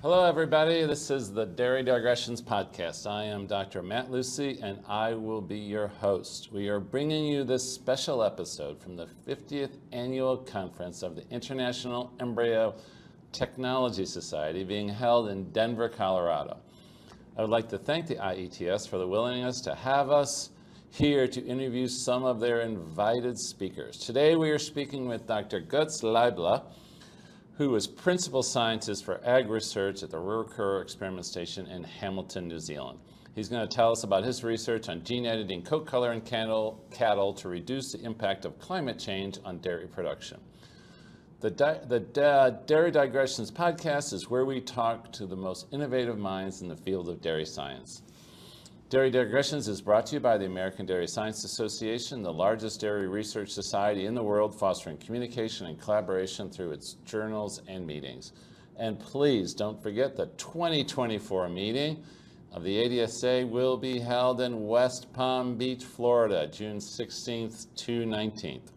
Hello, everybody. This is the Dairy Digressions podcast. I am Dr. Matt Lucy, and I will be your host. We are bringing you this special episode from the 50th Annual Conference of the International Embryo Technology Society being held in Denver, Colorado. I would like to thank the IETS for the willingness to have us here to interview some of their invited speakers. Today we are speaking with Dr. Goetz Laible, who is Principal Scientist for Ag Research at the Ruakura Experiment Station in Hamilton, New Zealand. He's going to tell us about his research on gene editing coat color in cattle to reduce the impact of climate change on dairy production. The Dairy Digressions podcast is where we talk to the most innovative minds in the field of dairy science. Dairy Digressions is brought to you by the American Dairy Science Association, the largest dairy research society in the world, fostering communication and collaboration through its journals and meetings. And please don't forget the 2024 meeting of the ADSA will be held in West Palm Beach, Florida, June 16th to 19th.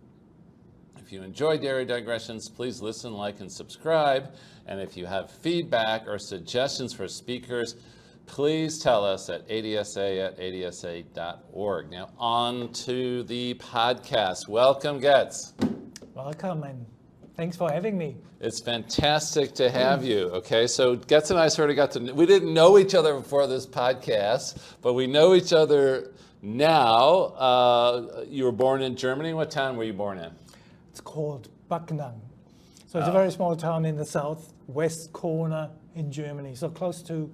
If you enjoy Dairy Digressions, please listen, like, and subscribe. And if you have feedback or suggestions for speakers, please tell us at adsa@adsa.org. Now on to the podcast. Welcome, Goetz. Welcome, and thanks for having me. It's fantastic to have you. Okay, so Goetz and I sort of we didn't know each other before this podcast, but we know each other now. You were born in Germany. What town were you born in? It's called Backnang. So it's a very small town in the southwest corner in Germany, so close to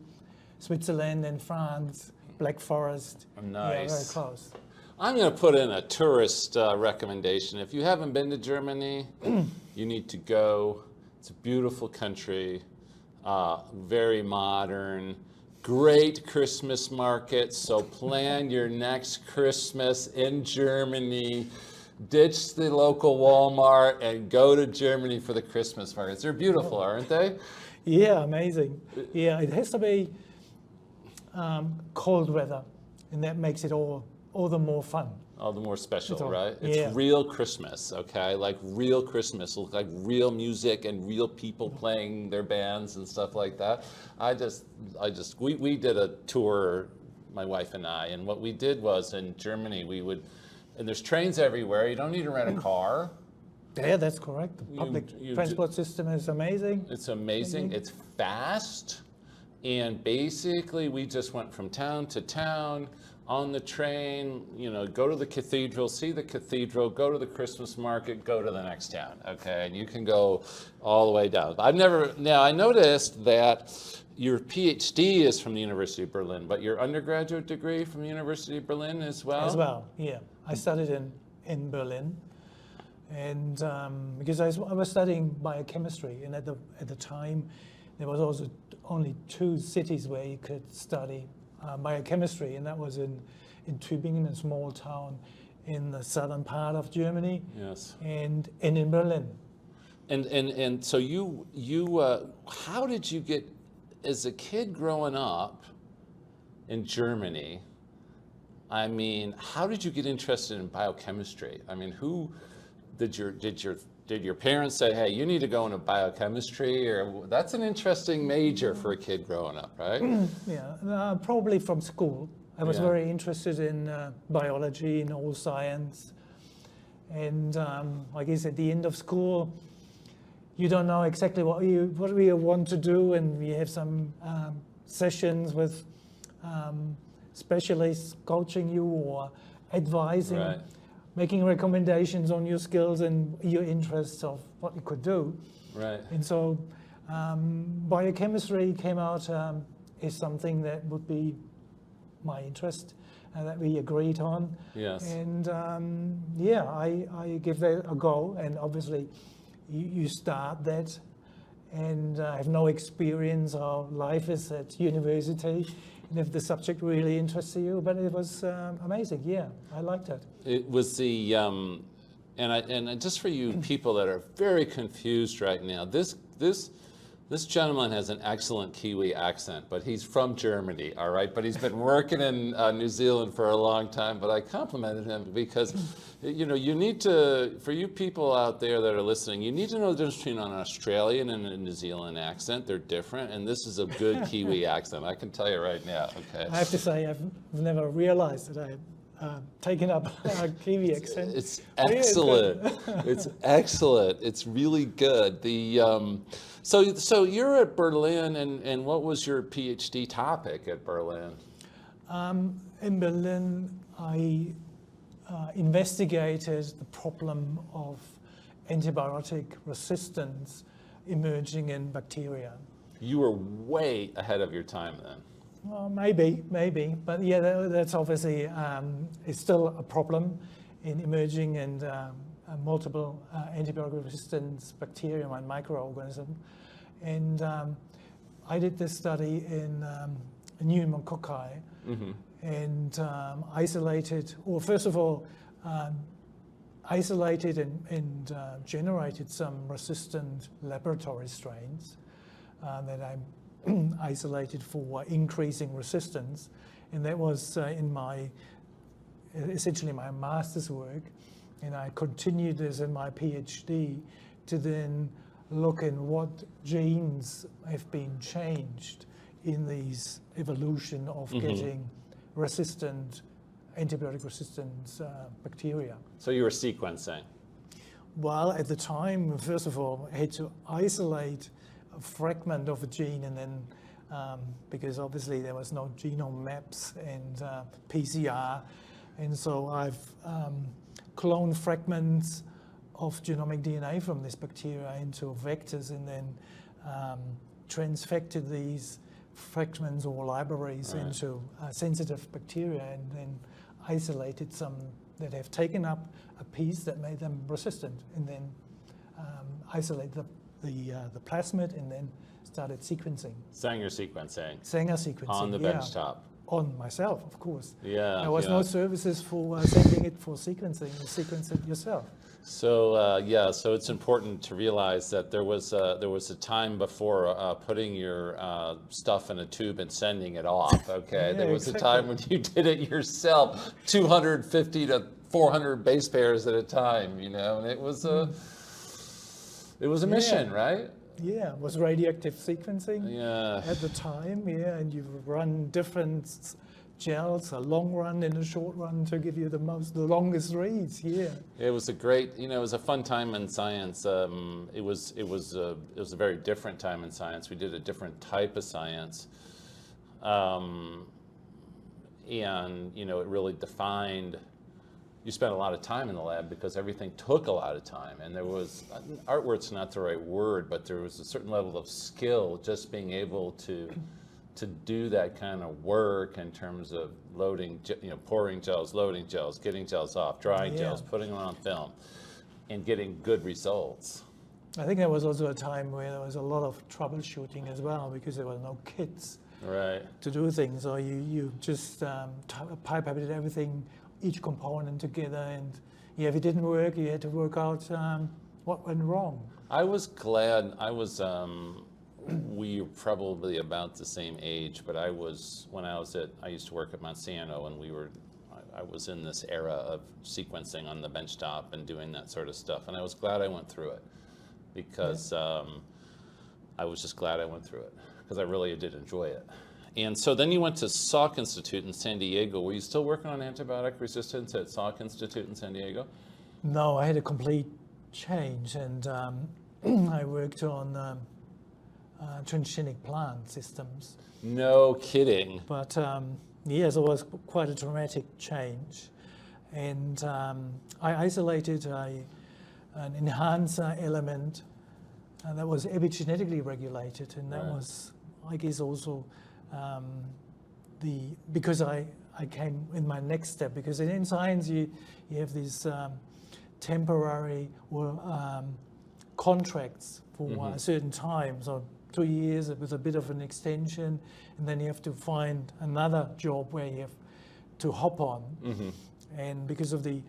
Switzerland and France, Black Forest. Nice. Yeah, very close. I'm going to put in a tourist recommendation. If you haven't been to Germany, you need to go. It's a beautiful country, very modern, great Christmas markets. So plan your next Christmas in Germany. Ditch the local Walmart and go to Germany for the Christmas markets. They're beautiful, aren't they? Yeah, amazing. Yeah, it has to be cold weather, and that makes it all the more fun. All the more special, right? It's yeah. Real Christmas, okay? Like real Christmas, like real music and real people playing their bands and stuff like that. We did a tour, my wife and I, and what we did was in Germany, and there's trains everywhere. You don't need to rent a car. Yeah, that's correct. The public transport system is amazing. It's amazing. It's fast. And basically, we just went from town to town on the train, go to the cathedral, see the cathedral, go to the Christmas market, go to the next town, okay? And you can go all the way down. I noticed that your PhD is from the University of Berlin, but your undergraduate degree from the University of Berlin as well? As well, yeah. I studied in Berlin. And because I was studying biochemistry, and at the time, there was also only two cities where you could study biochemistry, and that was in Tübingen, a small town in the southern part of Germany. Yes. And in Berlin. And so you how did you get, as a kid growing up in Germany? I mean, how did you get interested in biochemistry? I mean, who did your parents say, hey, you need to go into biochemistry? Or that's an interesting major for a kid growing up, right? Yeah, probably from school. I was very interested in biology and all science. And I guess at the end of school, you don't know exactly what we want to do, and we have some sessions with specialists coaching you or advising. Right. Making recommendations on your skills and your interests of what you could do. Right. And so biochemistry came out as something that would be my interest that we agreed on. Yes. And I give that a go, and obviously you start that, and I have no experience how life is at university. And if the subject really interests you, but it was amazing. Yeah, I liked it. It was the and just for you people that are very confused right now, this This gentleman has an excellent Kiwi accent, but he's from Germany, all right? But he's been working in New Zealand for a long time, but I complimented him because, you know, you need to, for you people out there that are listening, you need to know the difference between an Australian and a New Zealand accent. They're different, and this is a good Kiwi accent. I can tell you right now, okay? I have to say, I've never realized that I have taken up a Kiwi accent. It's excellent. It's excellent. It's really good. So you're at Berlin, and what was your PhD topic at Berlin? In Berlin, I investigated the problem of antibiotic resistance emerging in bacteria. You were way ahead of your time then. Well, maybe, but yeah, that's obviously it's still a problem in emerging and multiple antibiotic resistance bacteria and microorganisms. And I did this study in pneumococci and isolated, or first of all, isolated and generated some resistant laboratory strains that I isolated for increasing resistance, and that was essentially my master's work, and I continued this in my PhD to then look in what genes have been changed in these evolution of getting resistant, antibiotic resistant bacteria. So you were sequencing. Well, at the time, first of all, I had to isolate a fragment of a gene, and then because obviously there was no genome maps and PCR, and so I've cloned fragments of genomic DNA from this bacteria into vectors, and then transfected these fragments or libraries into sensitive bacteria, and then isolated some that have taken up a piece that made them resistant, and then isolate the plasmid, and then started sequencing. Sanger sequencing. Sanger sequencing. On the benchtop. On myself, of course. Yeah. There was no services for sending it for sequencing. You sequence it yourself. So so it's important to realize that there was a time before putting your stuff in a tube and sending it off. Okay, there was a time when you did it yourself, 250 to 400 base pairs at a time. You know, and it was a mission, right? Yeah, it was radioactive sequencing at the time. Yeah, and you run different gels, a long run and a short run, to give you the longest reads. Yeah, it was a great, it was a fun time in science. It was a very different time in science. We did a different type of science, and it really defined. You spent a lot of time in the lab because everything took a lot of time, and there was, artwork's not the right word, but there was a certain level of skill just being able to do that kind of work in terms of loading, pouring gels, loading gels, getting gels off, drying gels, putting them on film, and getting good results. I think there was also a time where there was a lot of troubleshooting as well, because there were no kits to do things, so you just pipetted everything, each component together, and if it didn't work, you had to work out what went wrong. I was glad. We were probably about the same age, but I used to work at Monsanto, and I was in this era of sequencing on the benchtop and doing that sort of stuff, and I was glad I went through it, because I was just glad I went through it, because I really did enjoy it. And so then you went to Salk Institute in San Diego. Were you still working on antibiotic resistance at Salk Institute in San Diego? No, I had a complete change, and I worked on transgenic plant systems. No kidding. But yes, it was quite a dramatic change. And I isolated an enhancer element that was epigenetically regulated, and that was, I guess, also because I came in my next step, because in science you have these temporary contracts for a certain time, so 2 years with a bit of an extension, and then you have to find another job where you have to hop on. And because of the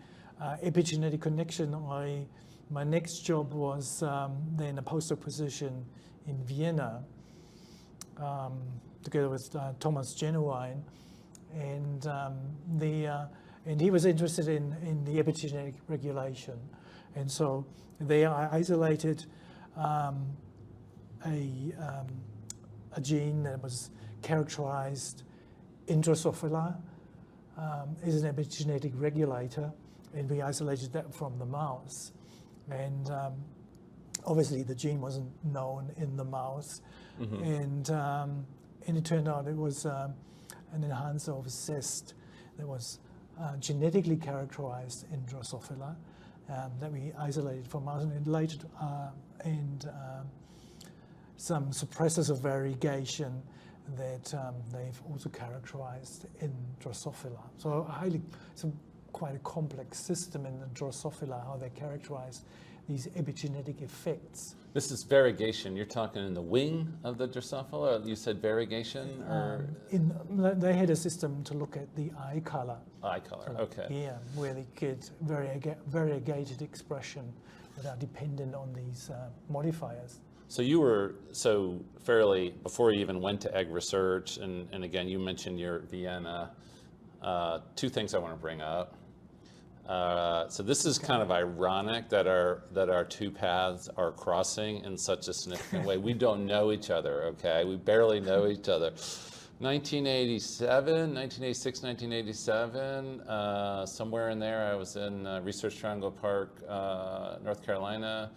epigenetic connection, I my next job was then a postdoc position in Vienna, together with Thomas Genuine, and and he was interested in the epigenetic regulation, and so they isolated a gene that was characterized intracellular is an epigenetic regulator, and we isolated that from the mouse. And obviously the gene wasn't known in the mouse, and it turned out it was an enhancer of cyst that was genetically characterized intracellular that we isolated from mouse, and later some suppressors of variegation that they've also characterized in Drosophila. So it's quite a complex system in the Drosophila, how they characterize these epigenetic effects. This is variegation. You're talking in the wing of the Drosophila? You said variegation? Or? They had a system to look at the eye color. Eye color, okay. Yeah, where they get variegated expression that are dependent on these modifiers. So you were fairly, before you even went to egg research, and again, you mentioned your Vienna, two things I want to bring up. So this is kind of ironic that our two paths are crossing in such a significant way. We don't know each other, okay? We barely know each other. 1986, 1987, somewhere in there, I was in Research Triangle Park, North Carolina,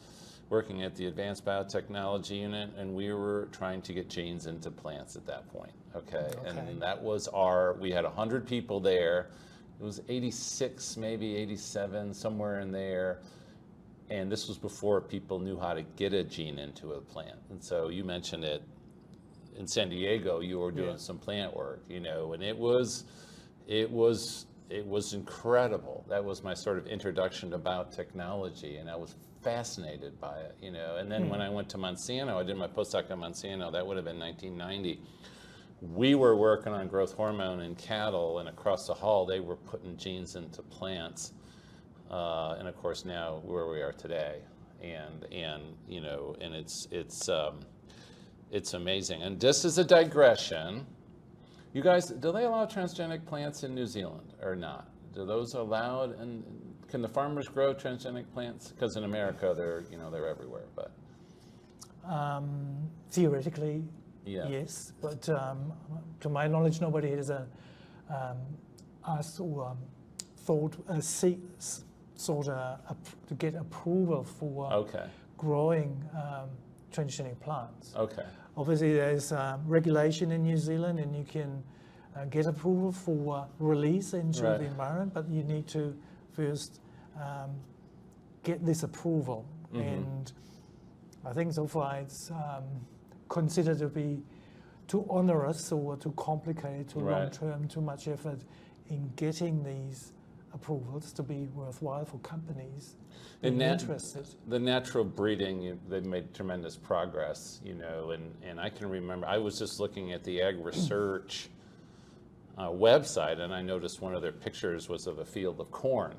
working at the Advanced Biotechnology Unit, and we were trying to get genes into plants at that point, okay? And that was we had 100 people there. It was 86, maybe 87, somewhere in there. And this was before people knew how to get a gene into a plant. And so you mentioned it in San Diego, you were doing some plant work, and it was incredible. That was my sort of introduction to biotechnology, and I was fascinated by it, And then when I went to Monsanto, I did my postdoc at Monsanto, that would have been 1990. We were working on growth hormone in cattle, and across the hall, they were putting genes into plants. And of course now where we are today, and it's amazing. And just as a digression, you guys, do they allow transgenic plants in New Zealand or not? Do those allowed? And can the farmers grow transgenic plants? Because in America, they're everywhere. But theoretically, yes. But to my knowledge, nobody has asked or thought to get approval for growing transgenic plants. Okay. Obviously, there's regulation in New Zealand, and you can get approval for release into the environment, but you need to first get this approval. And I think so far it's considered to be too onerous or too complicated, too long-term, too much effort in getting these approvals to be worthwhile for companies interested. The natural breeding, they've made tremendous progress, and I can remember, I was just looking at the Ag Research website, and I noticed one of their pictures was of a field of corn.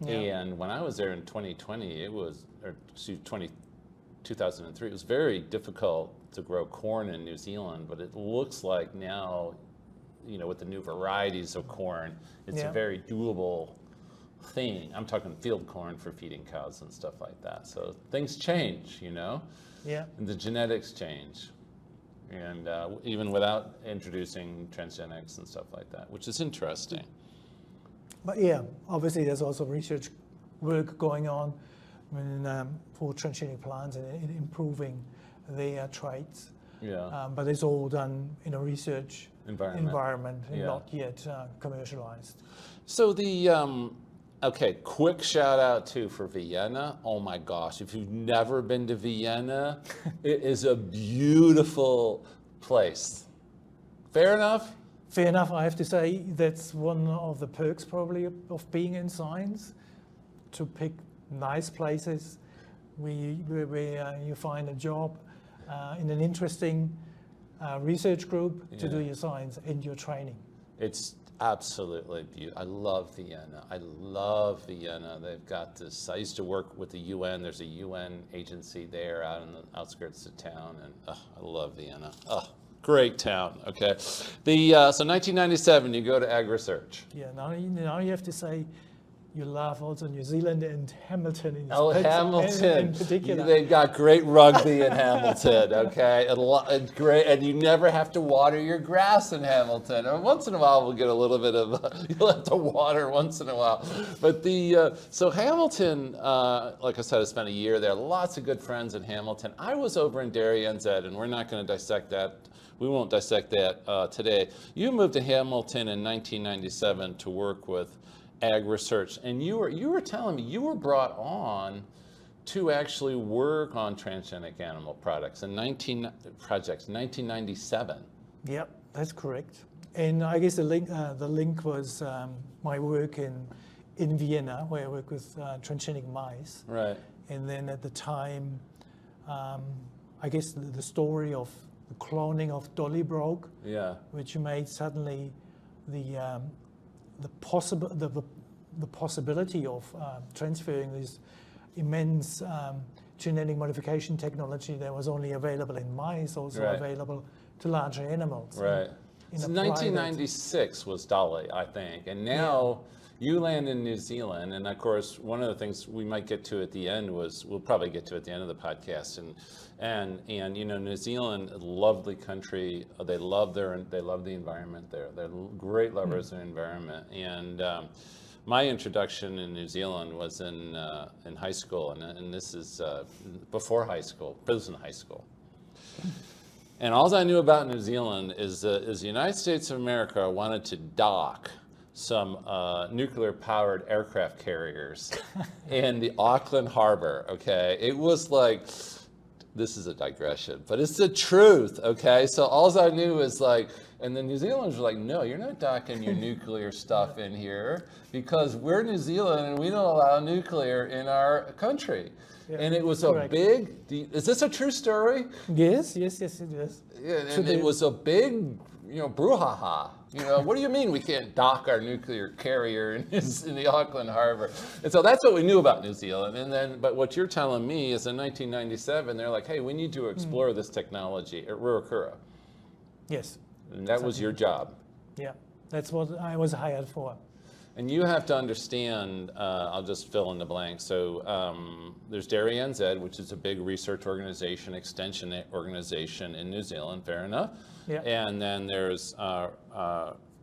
And when I was there in 2003, it was very difficult to grow corn in New Zealand, but it looks like now, with the new varieties of corn, it's a very doable thing. I'm talking field corn for feeding cows and stuff like that. So things change, and the genetics change. And even without introducing transgenics and stuff like that, which is interesting. But obviously there's also research work going on for transgenic plants and improving their traits. But it's all done in a research environment and not yet commercialized. So quick shout out too for Vienna. Oh my gosh, if you've never been to Vienna, it is a beautiful place. Fair enough? Fair enough. I have to say that's one of the perks probably of being in science, to pick nice places where you find a job in an interesting research group to do your science and your training. absolutely beautiful. I love Vienna. I love Vienna. They've got this. I used to work with the UN. There's a UN agency there out in the outskirts of town, and I love Vienna. Great town. Okay. So 1997, you go to Ag Research. Yeah, now you have to say you love also New Zealand and Hamilton in particular. They've got great rugby in Hamilton, okay? And great, and you never have to water your grass in Hamilton. And once in a while, we'll get a little bit of, you'll have to water once in a while. But so Hamilton, like I said, I spent a year there. Lots of good friends in Hamilton. I was over in Derry NZ, and we're not going to dissect that. We won't dissect that today. You moved to Hamilton in 1997 to work with Ag Research, and you were telling me you were brought on to actually work on transgenic animal products in 1997. Yep, that's correct. And I guess the link was my work in Vienna, where I work with transgenic mice. Right. And then at the time, I guess the story of the cloning of Dolly broke. Yeah. Which made suddenly the possibility of transferring this immense genetic modification technology that was only available in mice, also available to larger animals. Right. So 1996 was Dolly, I think, and now you land in New Zealand, and of course, one of the things we might get to at the end we'll probably get to at the end of the podcast, and New Zealand, a lovely country. They love the environment there. They're great lovers of the environment, and my introduction in New Zealand was in high school, and this is before high school, prison high school. And all I knew about New Zealand is the United States of America wanted to dock some nuclear-powered aircraft carriers in the Auckland Harbor, okay? It was like, this is a digression, but it's the truth, okay? So all I knew is and the New Zealanders were like, no, you're not docking your nuclear stuff in here because we're New Zealand and we don't allow nuclear in our country. Yeah, and it was correct. Is this a true story? Yes, it is. Yeah, and it was a big, brouhaha. What do you mean we can't dock our nuclear carrier in the Auckland Harbor? And so that's what we knew about New Zealand. But what you're telling me is in 1997, they're like, hey, we need to explore this technology at Ruakura. Yes. And that was your job. Yeah, that's what I was hired for. And you have to understand, I'll just fill in the blank. So there's Dairy NZ, which is a big research organization, extension organization in New Zealand, fair enough. Yeah. And then there's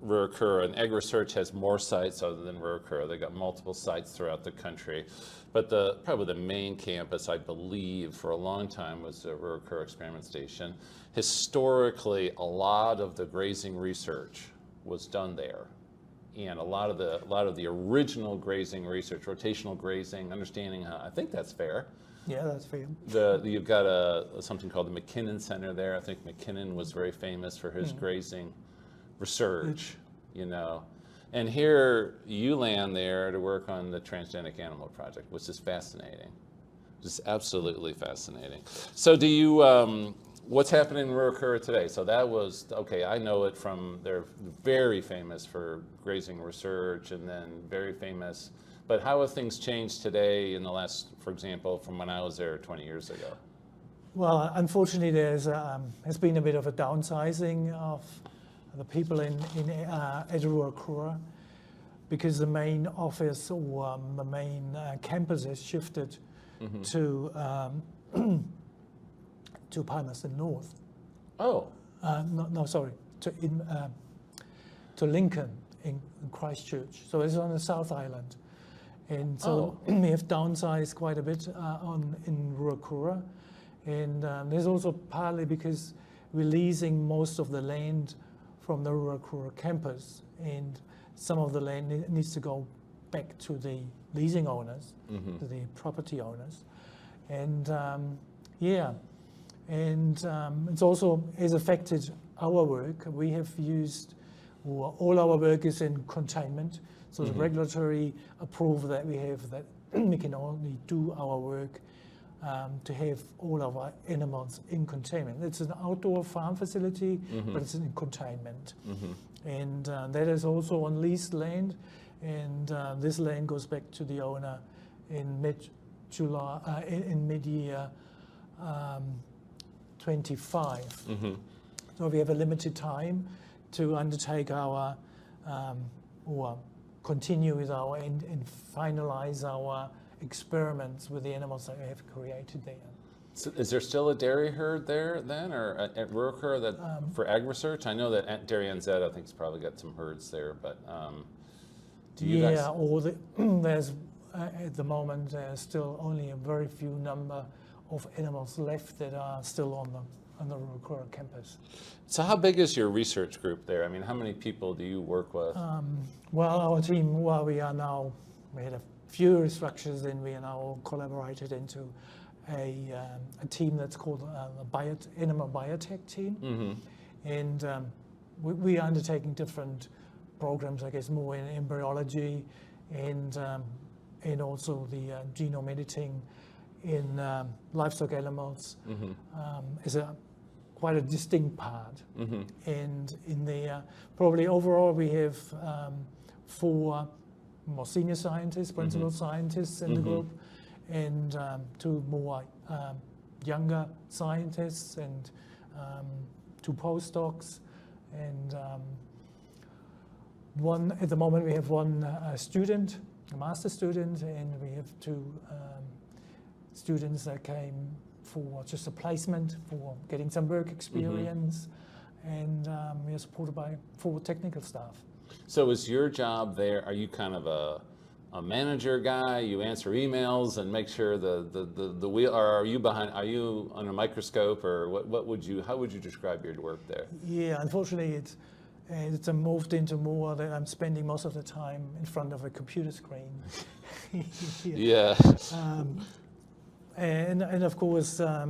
Ruakura, and Ag Research has more sites other than Ruakura. They've got multiple sites throughout the country. But probably the main campus, I believe, for a long time was the Ruakura Experiment Station. Historically, a lot of the grazing research was done there. And a lot of the original grazing research, rotational grazing, understanding how, I think that's fair. Yeah, that's fair. You've got something called the McKinnon Center there. I think McKinnon was very famous for his grazing research, And here you land there to work on the transgenic animal project, which is fascinating. Just absolutely fascinating. So do you, what's happening in Ruakura today? So that was, I know it from, they're very famous for grazing research and then very famous, but how have things changed today in the last, for example, from when I was there 20 years ago? Well, unfortunately, there's been a bit of a downsizing of the people in Ruakura because the main office or the main campus has shifted to Palmerston North. Oh. To Lincoln in Christchurch. So it's on the South Island. And so we have downsized quite a bit in Ruakura. And there's also partly because we're leasing most of the land from the Ruakura campus, and some of the land needs to go back to the leasing owners, to the property owners. And it's also has affected our work. We have used, all our work is in containment, so the regulatory approval that we have that we can only do our work to have all of our animals in containment. It's an outdoor farm facility, but it's in containment. And that is also on leased land, and this land goes back to the owner in mid-July, in mid-year 25. So we have a limited time to undertake our or continue with our and finalize our experiments with the animals that we have created there. So is there still a dairy herd there then, or at Ruhr that for ag research? I know that at Dairy NZ, I think, has probably got some herds there, but do you guys? Or there's at the moment there's still only a very few number of animals left that are still on the Ruhr campus. So how big is your research group there? I mean, how many people do you work with? Well, our team, we had a few restructures, and we are now all collaborated into a team that's called the Animal Biotech team. And we are undertaking different programs, I guess, more in embryology and also the genome editing in livestock animals is quite a distinct part. And in there, probably overall, we have 4 more senior scientists, principal scientists in the group, and 2 more younger scientists, and 2 postdocs, and at the moment we have 1 student, a master student, and we have 2 students that came for just a placement for getting some work experience, and we are supported by 4 technical staff. So is your job there, are you kind of a manager guy? You answer emails and make sure the wheel, or are you on a microscope, or how would you describe your work there? Yeah, unfortunately it's moved into more that I'm spending most of the time in front of a computer screen. Yeah. And of course, I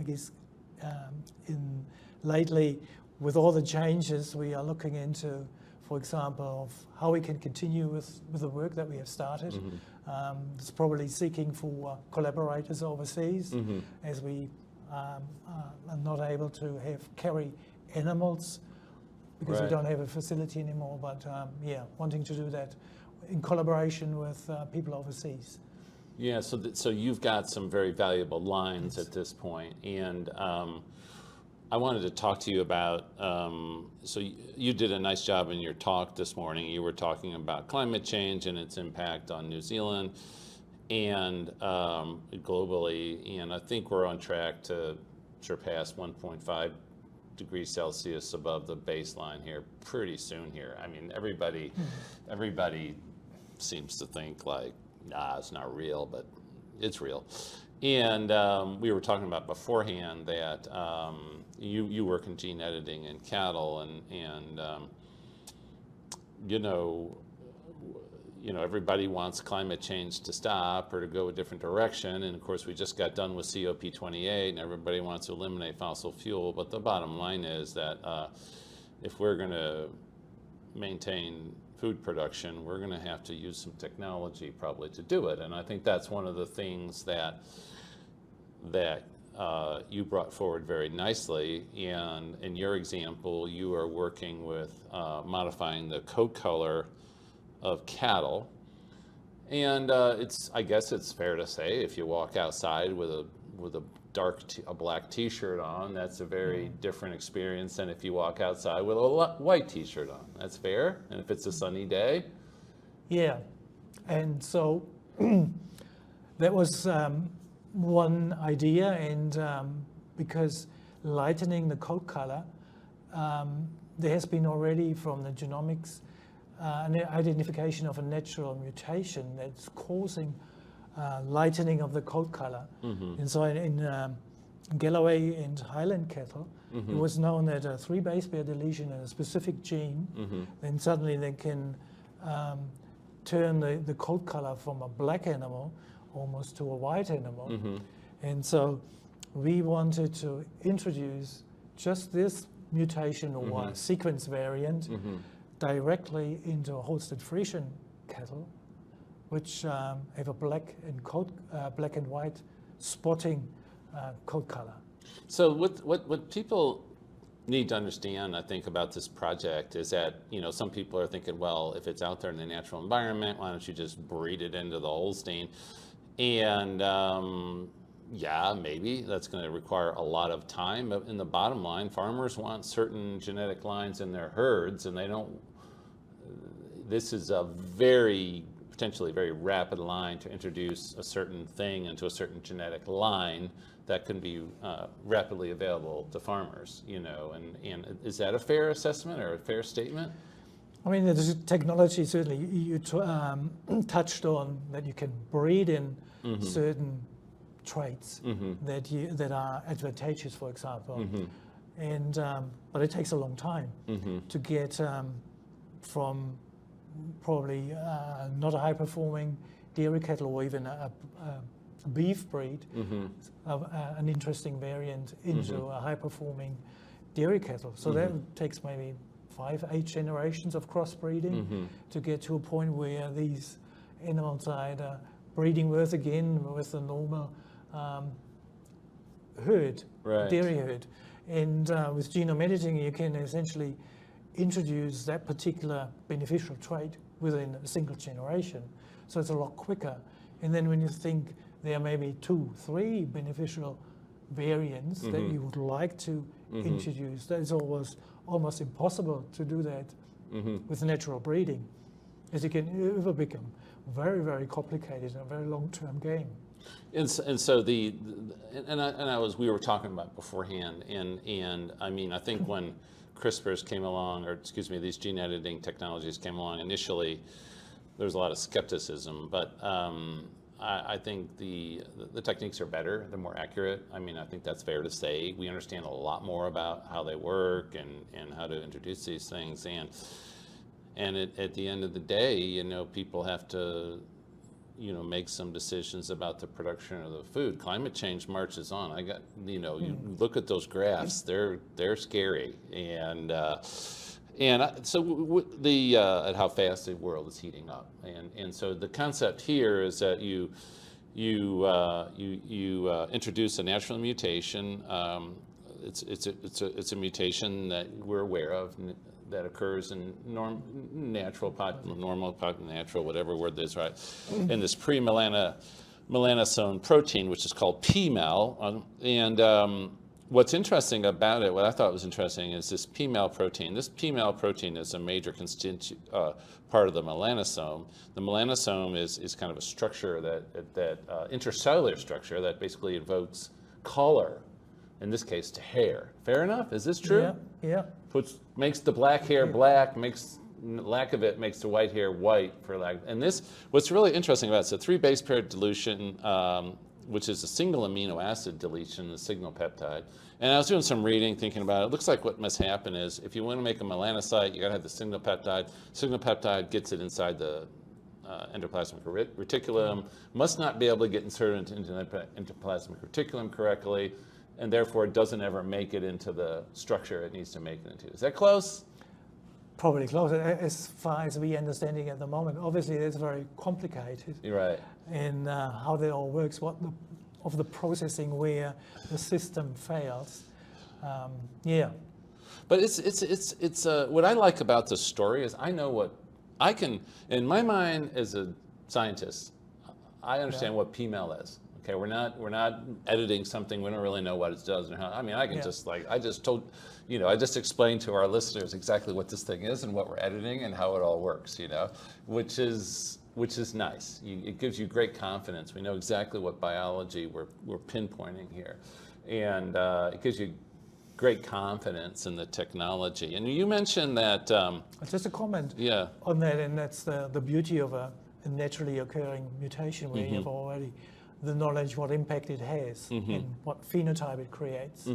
guess lately, with all the changes, we are looking into, for example, of how we can continue with the work that we have started. It's probably seeking for collaborators overseas, as we are not able to carry animals because we don't have a facility anymore. But wanting to do that in collaboration with people overseas. Yeah, so you've got some very valuable lines at this point, and I wanted to talk to you about, so you did a nice job in your talk this morning. You were talking about climate change and its impact on New Zealand and globally, and I think we're on track to surpass 1.5 degrees Celsius above the baseline here pretty soon here. I mean, everybody seems to think like, nah, it's not real, but it's real. And we were talking about beforehand that you work in gene editing in cattle, and everybody wants climate change to stop or to go a different direction. And of course, we just got done with COP28, and everybody wants to eliminate fossil fuel. But the bottom line is that if we're going to maintain food production, we're going to have to use some technology probably to do it. And I think that's one of the things that you brought forward very nicely. And in your example, you are working with modifying the coat color of cattle. And I guess it's fair to say, if you walk outside with a black T-shirt on, that's a very different experience than if you walk outside with a white T-shirt on. That's fair. And if it's a sunny day. Yeah, and so that was one idea, and because lightening the coat color, there has been already from the genomics an identification of a natural mutation that's causing lightening of the coat color. And so in Galloway and Highland cattle, it was known that a 3 base pair deletion in a specific gene, then suddenly they can turn the coat color from a black animal almost to a white animal. And so we wanted to introduce just this mutation or sequence variant directly into Holstein Friesian cattle, which have a black and white spotting coat color. So what people need to understand, I think, about this project is that, some people are thinking, well, if it's out there in the natural environment, why don't you just breed it into the Holstein? And yeah, maybe that's going to require a lot of time. But in the bottom line, farmers want certain genetic lines in their herds, and this is a potentially very rapid line to introduce a certain thing into a certain genetic line that can be rapidly available to farmers, and is that a fair assessment or a fair statement? I mean, the technology certainly you touched on that you can breed in certain traits that are advantageous, for example, and but it takes a long time to get from probably not a high-performing dairy cattle or even a beef breed, an interesting variant into a high-performing dairy cattle. So that takes maybe 5-8 generations of crossbreeding to get to a point where these animals are either breeding worth again with the normal herd, dairy herd. And with genome editing, you can essentially introduce that particular beneficial trait within a single generation. So it's a lot quicker. And then when you think there are maybe 2-3 beneficial variants that you would like to introduce, that is almost impossible to do that with natural breeding, as it can ever become very, very complicated and a very long-term game. And so we were talking about beforehand, and I mean, I think when CRISPRs came along, these gene editing technologies came along, initially there was a lot of skepticism, but I think the techniques are better, they're more accurate. I mean, I think that's fair to say. We understand a lot more about how they work and how to introduce these things, and at the end of the day, people have to make some decisions about the production of the food. Climate change marches on. You look at those graphs; they're scary, and so at how fast the world is heating up, and so the concept here is that you introduce a natural mutation. It's a mutation that we're aware of, that occurs in natural, whatever word that is, right, in this pre-melanosome protein, which is called PMEL. And what's interesting about it, what I thought was interesting, is this PMEL protein. This PMEL protein is a major part of the melanosome. The melanosome is kind of a structure that intercellular structure that basically evokes color, in this case to hair. Fair enough? Is this true? Yeah. Makes the black hair black, lack of it makes the white hair white, and this, what's really interesting about it, it's a 3 base pair deletion, which is a single amino acid deletion, the signal peptide. And I was doing some reading, thinking about it. It looks like what must happen is, if you want to make a melanocyte, you got to have the signal peptide. Signal peptide gets it inside the endoplasmic reticulum, must not be able to get inserted into the endoplasmic reticulum correctly, and therefore it doesn't ever make it into the structure it needs to make it into. Is that close? Probably close, as far as we understand it at the moment. Obviously, it's very complicated. You're right. And how that all works, of the processing where the system fails. But it's what I like about this story is I know what I can, in my mind as a scientist, I understand what PMEL is. Okay, we're not editing something we don't really know what it does and how. I mean, I can just I just explained to our listeners exactly what this thing is and what we're editing and how it all works. Which is nice. It gives you great confidence. We know exactly what biology we're pinpointing here, and it gives you great confidence in the technology. And you mentioned that. Just a comment on that, and that's the beauty of a naturally occurring mutation where you have already the knowledge what impact it has and what phenotype it creates,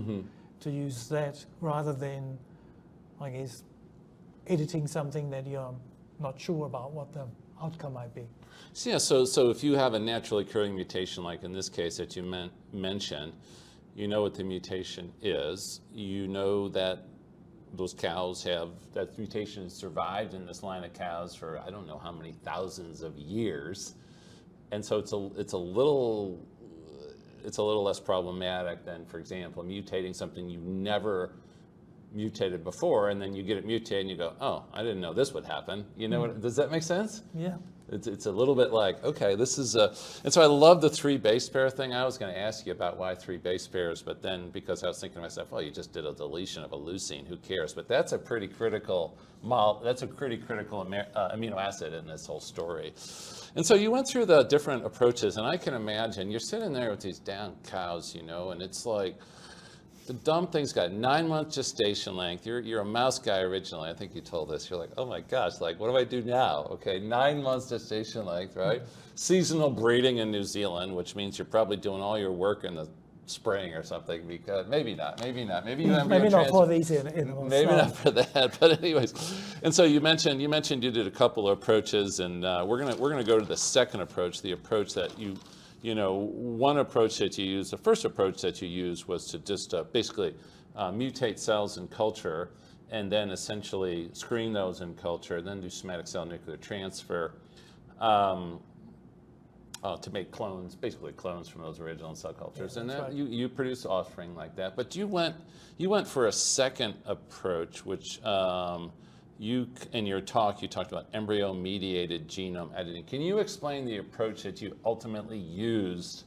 to use that rather than, I guess, editing something that you're not sure about what the outcome might be. So if you have a naturally occurring mutation, like in this case that you mentioned, you know what the mutation is, you know that those cows that mutation has survived in this line of cows for I don't know how many thousands of years. And so it's a little it's a little less problematic than, for example, mutating something you never mutated before, and then you get it mutated and you go, oh, I didn't know this would happen. You know, does that make sense? Yeah. It's a little bit like, okay, this is a, and so I love the 3 base pair thing. I was going to ask you about why 3 base pairs, but then because I was thinking to myself, well, you just did a deletion of a leucine, who cares? But that's a pretty critical amino acid in this whole story. And so you went through the different approaches, and I can imagine you're sitting there with these down cows, you know, and it's like, the dumb thing's got 9-month gestation length. You're a mouse guy originally. I think you told us. You're like, oh my gosh, like, what do I do now? Okay, 9 months gestation length, right? Seasonal breeding in New Zealand, which means you're probably doing all your work in the spring or something. Because maybe not. Maybe you maybe not for these animals. Maybe not for that. But anyways, and so you mentioned you did a couple of approaches, and we're gonna go to the second approach, the approach that you know, one approach that you used, the first approach that you used was to just basically mutate cells in culture and then essentially screen those in culture, then do somatic cell nuclear transfer to make clones, basically clones from those original cell cultures. Yeah, and then right. you produce offspring like that. But you went for a second approach, which in your talk, you talked about embryo-mediated genome editing. Can you explain the approach that you ultimately used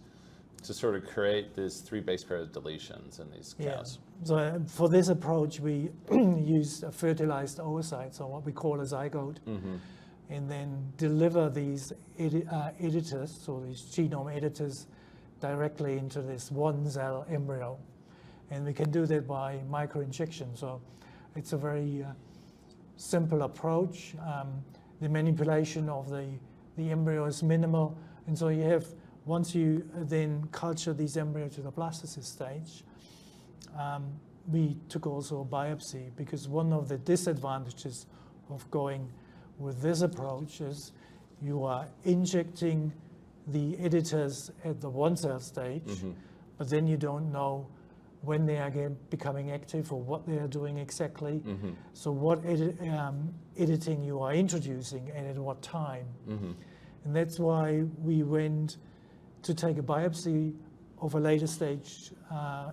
to sort of create these 3 base pair deletions in these cows? Yeah. So for this approach, we used a fertilized oocytes, or what we call a zygote, and then deliver these editors, so these genome editors, directly into this 1-cell embryo. And we can do that by microinjection. So it's a very simple approach. The manipulation of the embryo is minimal, and so you have, once you then culture these embryos to the blastocyst stage, we took also a biopsy, because one of the disadvantages of going with this approach is you are injecting the editors at the 1-cell stage, but then you don't know when they are becoming active or what they are doing exactly. So what editing you are introducing and at what time. And that's why we went to take a biopsy of a later stage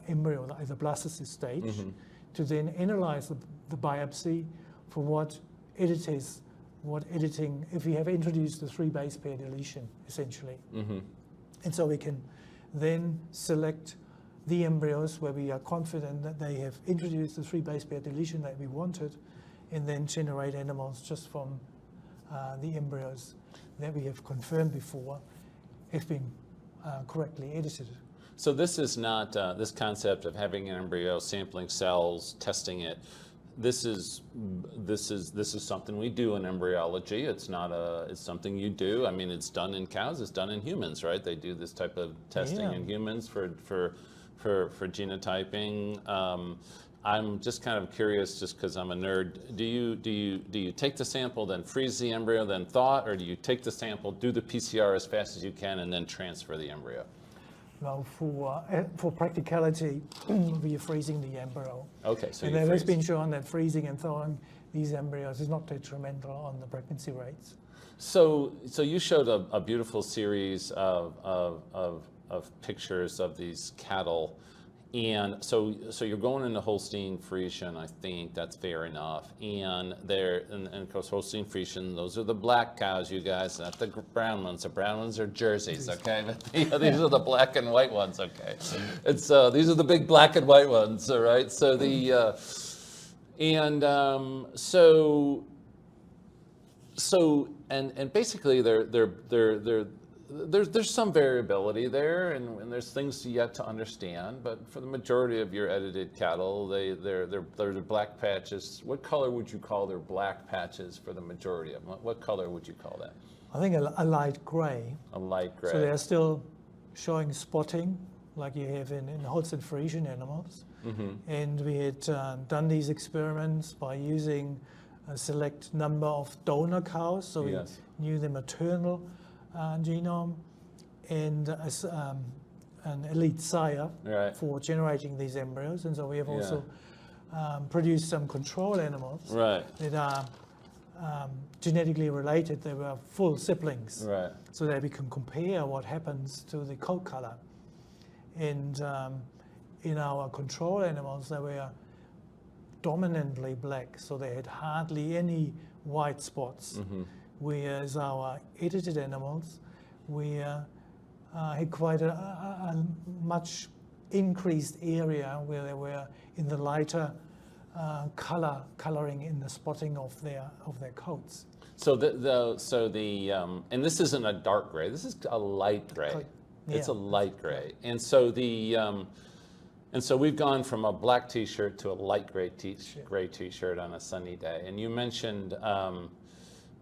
embryo at the blastocyst stage, to then analyze the biopsy for what editing, if we have introduced the 3 base pair deletion, essentially. And so we can then select the embryos where we are confident that they have introduced the 3 base pair deletion that we wanted, and then generate animals just from the embryos that we have confirmed before have been correctly edited. So this is not this concept of having an embryo, sampling cells, testing it. This is something we do in embryology. It's something you do. I mean, it's done in cows. It's done in humans, right? They do this type of testing in humans for genotyping. I'm just kind of curious, just because I'm a nerd. Do you take the sample, then freeze the embryo, then thaw it, or do you take the sample, do the PCR as fast as you can, and then transfer the embryo? Well, for practicality, we are freezing the embryo. Okay, so and it has been shown that freezing and thawing these embryos is not detrimental on the pregnancy rates. So you showed a beautiful series of pictures of these cattle, and so you're going into Holstein Friesian. I think that's fair enough. And of course, Holstein Friesian, those are the black cows, you guys, not the brown ones. The brown ones are jerseys, okay? But these are the black and white ones, okay? And so these are the big black and white ones, all right? So and basically there's some variability there, and there's things yet to understand. But for the majority of your edited cattle, they're black patches. What color would you call their black patches for the majority of them? What color would you call that? I think a light gray. A light gray. So they're still showing spotting, like you have in Holstein Friesian animals. And we had done these experiments by using a select number of donor cows. So we knew the maternal genome and an elite sire for generating these embryos. And so we have also produced some control animals that are genetically related. They were full siblings, so that we can compare what happens to the coat color. And in our control animals, they were dominantly black, so they had hardly any white spots. Whereas our edited animals, we had quite a much increased area where they were in the lighter coloring in the spotting of their coats. So and this isn't a dark gray. This is a light gray. It's a light gray, and so we've gone from a black T-shirt to a light gray T-shirt on a sunny day. And you mentioned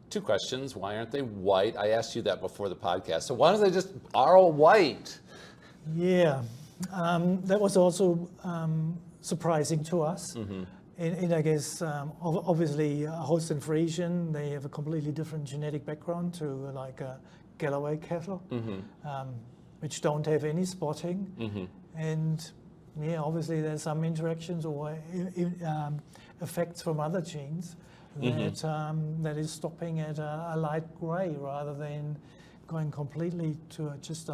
2 questions. Why aren't they white? I asked you that before the podcast. So why don't they just are all white? Yeah, that was also surprising to us. And I guess obviously Holstein Friesian, they have a completely different genetic background to like a Galloway cattle, which don't have any spotting. And yeah, obviously there's some interactions or effects from other genes that is stopping at a light gray rather than going completely to just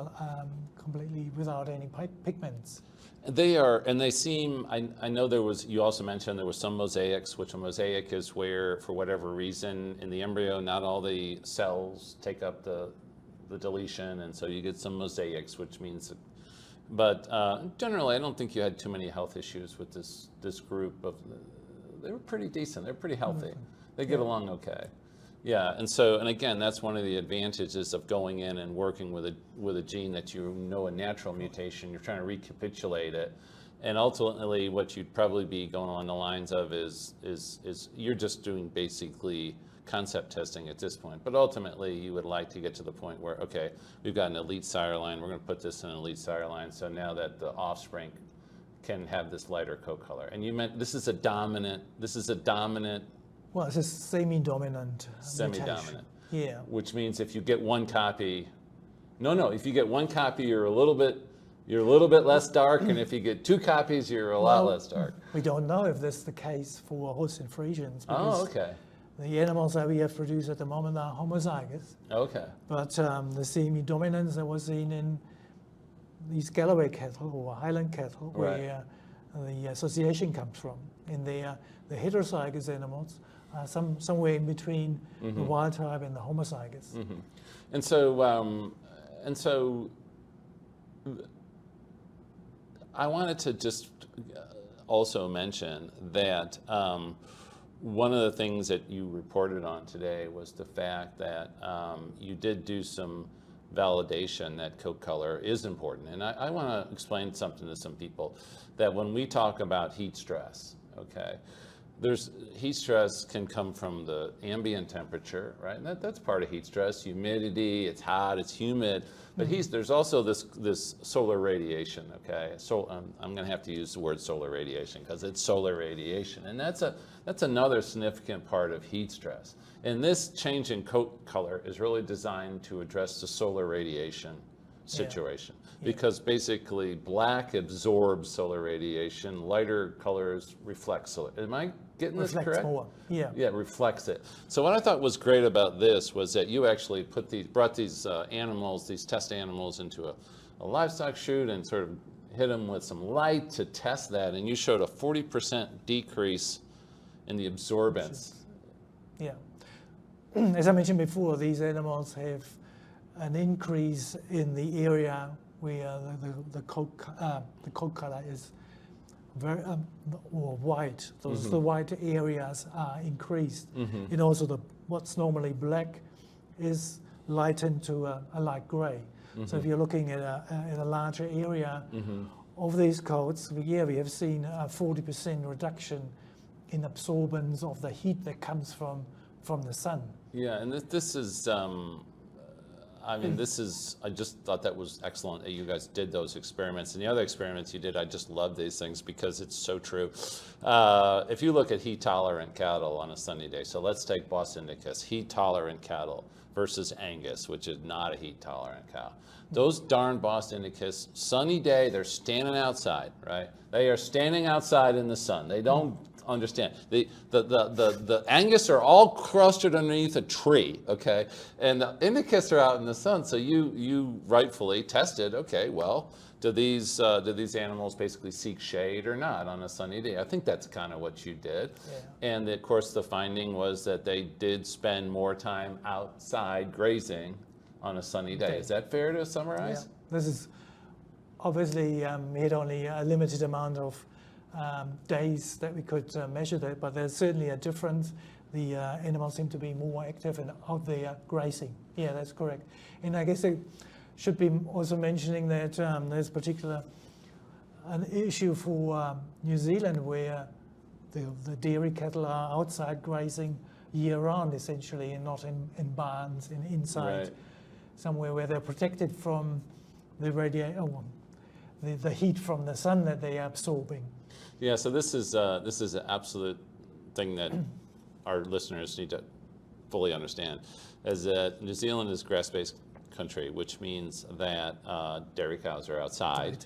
completely without any pigments. They are, and they seem, I know you also mentioned there was some mosaics, which a mosaic is where, for whatever reason, in the embryo, not all the cells take up the deletion, and so you get some mosaics, which means, but generally, I don't think you had too many health issues with this group they were pretty decent, they're pretty healthy. They get along okay. Yeah, and again, that's one of the advantages of going in and working with a gene that a natural mutation. You're trying to recapitulate it, and ultimately, what you'd probably be going along the lines of is you're just doing basically concept testing at this point. But ultimately, you would like to get to the point where, okay, we've got an elite sire line. We're going to put this in an elite sire line. So now that the offspring can have this lighter coat color, and you meant this is a dominant. Well, it's a semi-dominant. Semi-dominant. Yeah. Which means if you get one copy, if you get one copy, you're a little bit less dark, and if you get 2 copies, you're a lot less dark. We don't know if that's the case for Holstein Friesians. Oh, okay. The animals that we have produced at the moment are homozygous. Okay. But the semi-dominance that was seen in these Galloway cattle or Highland cattle, where the association comes from, and the heterozygous animals are somewhere in between the wild type and the homozygous. And so I wanted to just also mention that one of the things that you reported on today was the fact that you did do some validation that coat color is important. And I want to explain something to some people, that when we talk about heat stress, okay, heat stress can come from the ambient temperature, right? And that's part of heat stress. Humidity, it's hot, it's humid, but there's also this solar radiation, okay? So I'm going to have to use the word solar radiation because it's solar radiation, and that's another significant part of heat stress. And this change in coat color is really designed to address the solar radiation situation, because basically black absorbs solar radiation, lighter colors reflect solar. Am I getting this correct? More. Yeah, reflects it. So what I thought was great about this was that you actually brought these animals, these test animals, into a livestock chute and sort of hit them with some light to test that, and you showed a 40% decrease in the absorbance. Yeah. As I mentioned before, these animals have an increase in the area where the coat color is very or white. Those the white areas are increased, and also what's normally black is lightened to a light gray. So if you're looking at a larger area of these coats, we have seen a 40% reduction in absorbance of the heat that comes from the sun. Yeah, and this is, I just thought that was excellent that you guys did those experiments. And the other experiments you did, I just love these things because it's so true. If you look at heat-tolerant cattle on a sunny day, so let's take Bos indicus, heat-tolerant cattle versus Angus, which is not a heat-tolerant cow. Those darn Bos indicus, sunny day, they're standing outside, right? They are standing outside in the sun. They don't understand. The Angus are all clustered underneath a tree, okay? And the indicus are out in the sun, so you rightfully tested, okay, well, do these animals basically seek shade or not on a sunny day? I think that's kind of what you did. Yeah. And of course, the finding was that they did spend more time outside grazing on a sunny day. Is that fair to summarize? Yeah. This is obviously we had only a limited amount of days that we could measure that, but there's certainly a difference. The animals seem to be more active and out there grazing. Yeah, that's correct. And I guess it should be also mentioning that there's an issue for New Zealand where the dairy cattle are outside grazing year round essentially, and not in barns and inside somewhere where they're protected from the the heat from the sun that they are absorbing. Yeah, so this is an absolute thing that our listeners need to fully understand, is that New Zealand is grass-based country, which means that dairy cows are outside,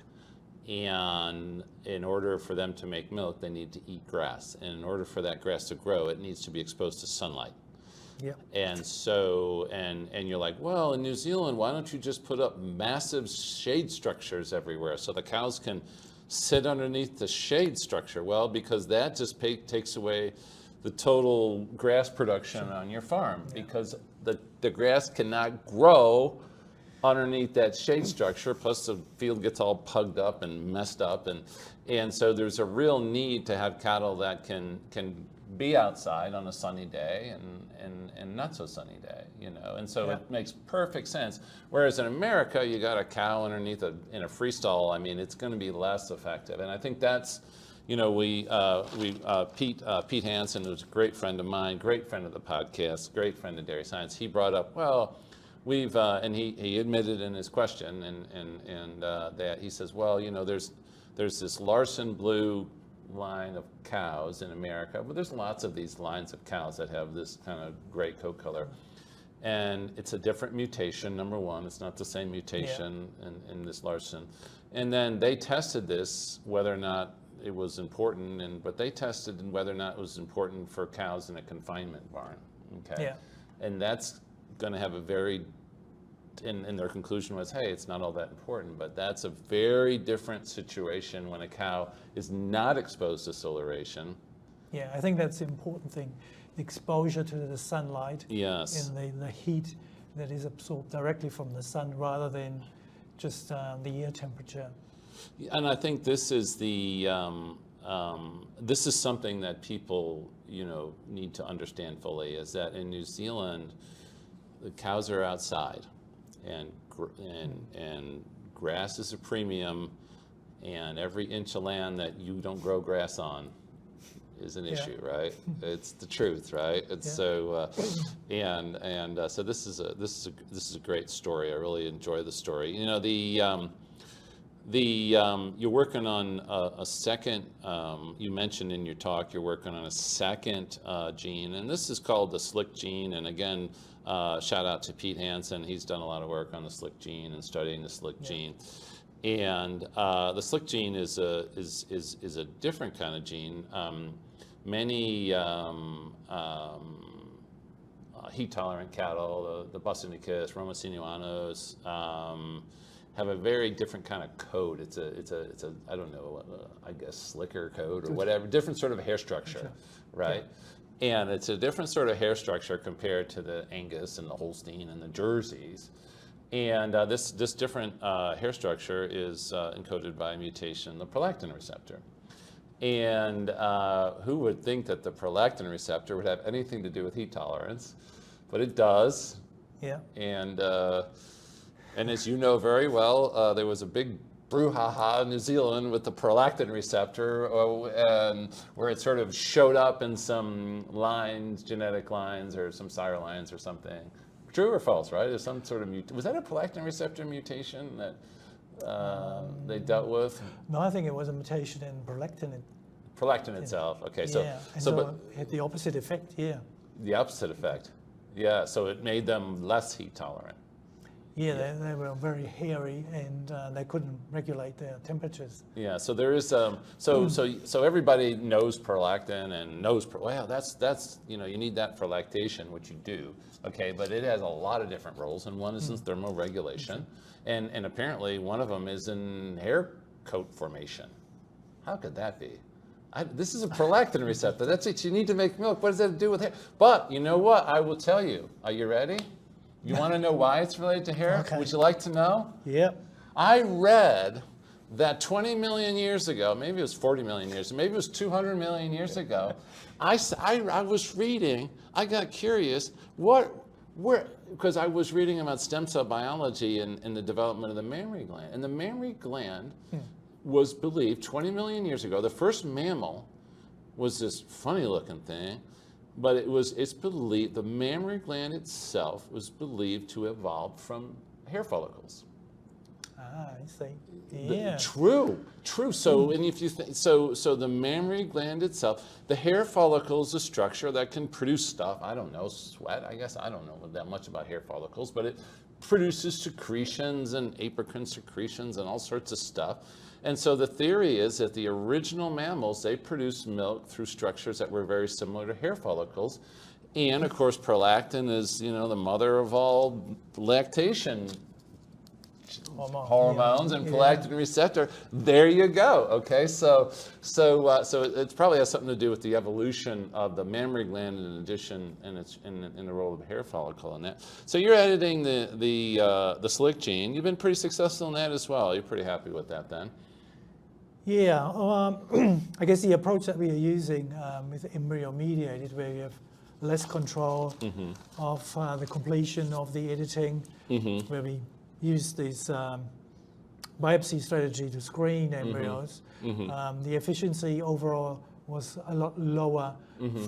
and in order for them to make milk, they need to eat grass, and in order for that grass to grow, it needs to be exposed to sunlight. Yeah. And so, and you're like, well, in New Zealand, why don't you just put up massive shade structures everywhere so the cows can sit underneath the shade structure? Well, because that just takes away the total grass production on your farm, because the grass cannot grow underneath that shade structure, plus the field gets all pugged up and messed up, and so there's a real need to have cattle that can be outside on a sunny day and not so sunny day, you know, and so it makes perfect sense. Whereas in America, you got a cow underneath in a freestall. I mean, it's going to be less effective, and I think that's, you know, Pete Hansen, who's a great friend of mine, great friend of the podcast, great friend of Dairy Science. He brought up, well, we've and he admitted in his question and that he says, well, you know, there's this Larson blue line of cows in America, but there's lots of these lines of cows that have this kind of gray coat color, and it's a different mutation. Number one, it's not the same mutation in this Larson, and then they tested this whether or not it was important, but they tested whether or not it was important for cows in a confinement barn. Okay, and that's going to have a very, and their conclusion was, hey, it's not all that important, but that's a very different situation when a cow is not exposed to solar-ration. Yeah, I think that's the important thing, the exposure to the sunlight, yes, and the heat that is absorbed directly from the sun rather than just the air temperature. And I think this is this is something that people, you know, need to understand fully, is that in New Zealand, the cows are outside, and grass is a premium, and every inch of land that you don't grow grass on is an issue, right? It's the truth, right? It's so so this is a great story. I really enjoy the story. You know, you're working on a second. You mentioned in your talk you're working on a second gene, and this is called the SLIC gene. And again, shout out to Pete Hansen. He's done a lot of work on the SLIC gene and studying the SLIC gene. And the SLIC gene is a different kind of gene. Many heat-tolerant cattle, the Bosnianicus, Roma sinuanos, have a very different kind of coat. It's a I don't know, I guess slicker coat or whatever, different sort of hair structure, right? Yeah. And it's a different sort of hair structure compared to the Angus and the Holstein and the Jerseys. And this different hair structure is encoded by a mutation, the prolactin receptor. And who would think that the prolactin receptor would have anything to do with heat tolerance? But it does. Yeah. And as you know very well, there was a big brouhaha in New Zealand with the prolactin receptor, where it sort of showed up in some lines, genetic lines, or some sire lines or something. True or false, right? There's some sort of was that a prolactin receptor mutation that they dealt with? No, I think it was a mutation in prolactin. Prolactin itself. Okay, so it had the opposite effect. Yeah. The opposite effect. Yeah. So it made them less heat tolerant. Yeah, they were very hairy, and they couldn't regulate their temperatures. Yeah, so there is so everybody knows prolactin and knows well that's you need that for lactation, which you do, okay, but it has a lot of different roles, and one is in thermoregulation, and apparently one of them is in hair coat formation. How could that be? This is a prolactin receptor. That's it. You need to make milk. What does that have to do with hair? But you know what? I will tell you. Are you ready? You want to know why it's related to hair? Okay. Would you like to know? Yep. I read that 20 million years ago, maybe it was 40 million years, maybe it was 200 million years ago, I was reading, I got curious, because I was reading about stem cell biology and the development of the mammary gland. And the mammary gland was believed 20 million years ago, the first mammal was this funny looking thing, but it's believed, the mammary gland itself was believed to evolve from hair follicles. Ah, I see. Yeah. True. So, and if you so the mammary gland itself, the hair follicle is a structure that can produce stuff. I don't know, sweat. I guess I don't know that much about hair follicles, but it produces secretions and apocrine secretions and all sorts of stuff. And so the theory is that the original mammals, they produced milk through structures that were very similar to hair follicles. And of course, prolactin is, the mother of all lactation hormones, and prolactin receptor. There you go. Okay, so it probably has something to do with the evolution of the mammary gland, in addition, in the role of the hair follicle in that. So you're editing the SLIC gene. You've been pretty successful in that as well. You're pretty happy with that then. Yeah, I guess the approach that we are using with embryo-mediated, where you have less control of the completion of the editing, where we use this biopsy strategy to screen embryos. The efficiency overall was a lot lower